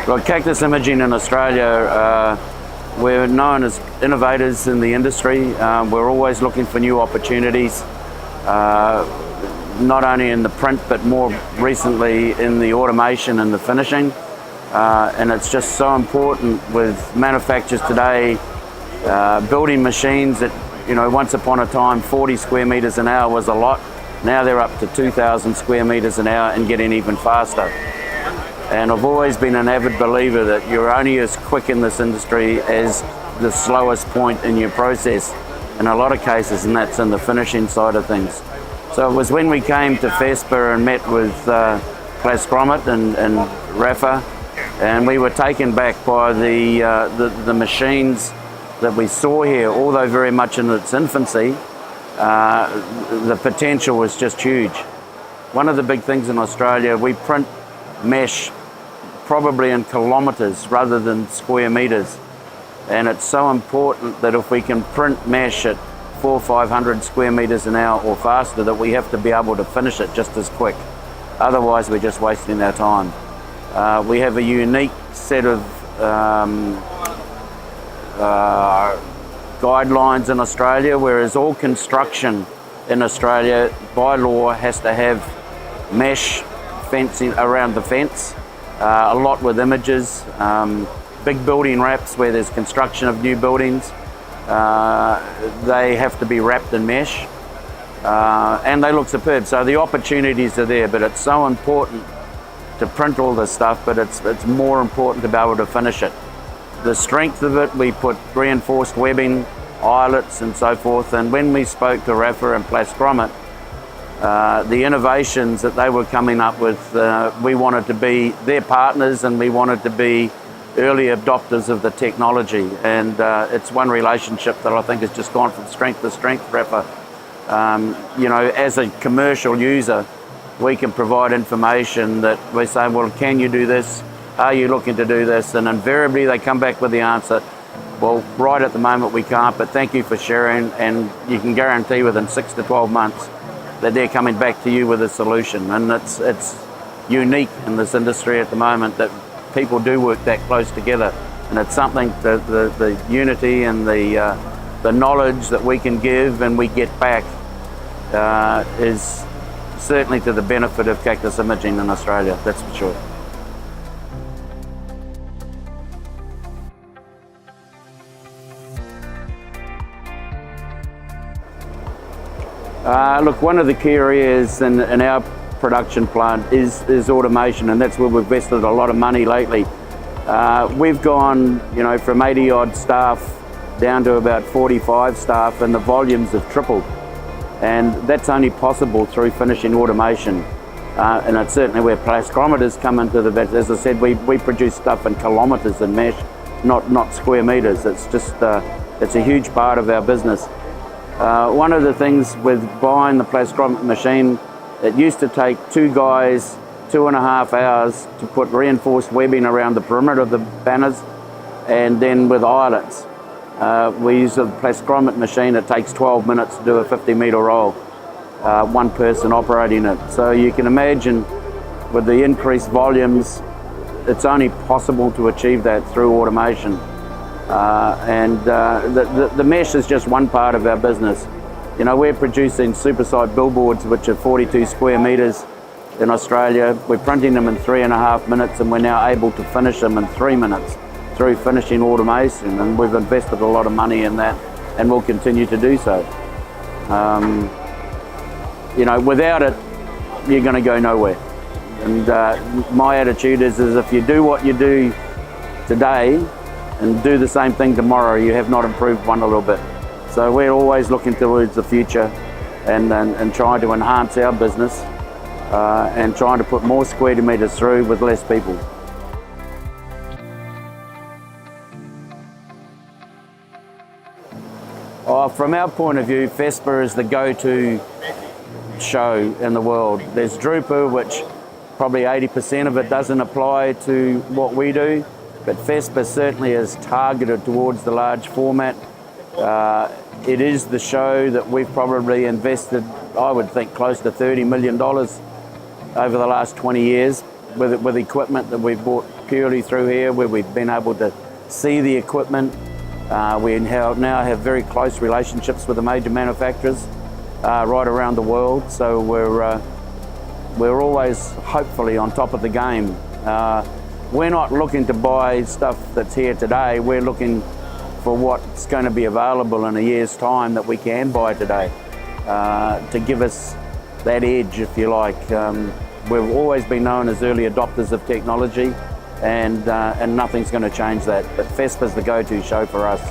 Well, Cactus Imaging in Australia, we're known as innovators in the industry. We're always looking for new opportunities, not only in the print, but more recently in the automation and the finishing. And it's just so important with manufacturers today, building machines that, once upon a time, 40 square meters an hour was a lot. Now they're up to 2,000 square meters an hour and getting even faster. And I've always been an avid believer that you're only as quick in this industry as the slowest point in your process in a lot of cases, and that's in the finishing side of things. So it was when we came to FESPA and met with PlastGrommet and Rafa, and we were taken back by the machines that we saw here. Although very much in its infancy, the potential was just huge. One of the big things in Australia, we print mesh probably in kilometres rather than square metres, and it's so important that if we can print mesh at 400 or 500 square metres an hour or faster, that we have to be able to finish it just as quick. Otherwise we're just wasting our time. We have a unique set of guidelines in Australia, whereas all construction in Australia by law has to have mesh fencing around the fence, a lot with images, big building wraps where there's construction of new buildings, they have to be wrapped in mesh, and they look superb. So the opportunities are there, but it's so important to print all this stuff, but it's more important to be able to finish it. The strength of it, we put reinforced webbing, eyelets and so forth, and when we spoke to Rafa and PlastGrommet, the innovations that they were coming up with, we wanted to be their partners and we wanted to be early adopters of the technology, and it's one relationship that I think has just gone from strength to strength, Rafa. As a commercial user, we can provide information that we say, well, can you do this? Are you looking to do this? And invariably they come back with the answer, well, right at the moment we can't, but thank you for sharing, and you can guarantee within 6 to 12 months that they're coming back to you with a solution. And it's unique in this industry at the moment that people do work that close together, and it's something that the unity and the knowledge that we can give and we get back is certainly to the benefit of Cactus Imaging in Australia, that's for sure. Look, one of the key areas in our production plant is automation, and that's where we've invested a lot of money lately. We've gone, from 80 odd staff down to about 45 staff, and the volumes have tripled. And that's only possible through finishing automation. And it's certainly where PlastGrommet has come into the bed. As I said, we produce stuff in kilometres in mesh, not square metres. It's just, it's a huge part of our business. One of the things with buying the PlastGrommet machine, it used to take 2 guys 2.5 hours to put reinforced webbing around the perimeter of the banners, and then with eyelets. We use a PlastGrommet machine. It takes 12 minutes to do a 50-metre roll, one person operating it. So you can imagine with the increased volumes, it's only possible to achieve that through automation. The mesh is just one part of our business. We're producing supersite billboards which are 42 square metres in Australia. We're printing them in 3.5 minutes, and we're now able to finish them in 3 minutes through finishing automation, and we've invested a lot of money in that and will continue to do so. Without it, you're going to go nowhere. And my attitude is if you do what you do today and do the same thing tomorrow, you have not improved one a little bit. So we're always looking towards the future and trying to enhance our business and trying to put more square meters through with less people. From our point of view, FESPA is the go-to show in the world. There's Drupa, which probably 80% of it doesn't apply to what we do, but FESPA certainly is targeted towards the large format. It is the show that we've probably invested, I would think, close to $30 million over the last 20 years. with equipment that we've bought purely through here, where we've been able to see the equipment. We now have very close relationships with the major manufacturers right around the world, so we're always hopefully on top of the game. We're not looking to buy stuff that's here today, we're looking for what's going to be available in a year's time that we can buy today, to give us that edge, if you like. We've always been known as early adopters of technology, and nothing's going to change that. But FESPA is the go-to show for us.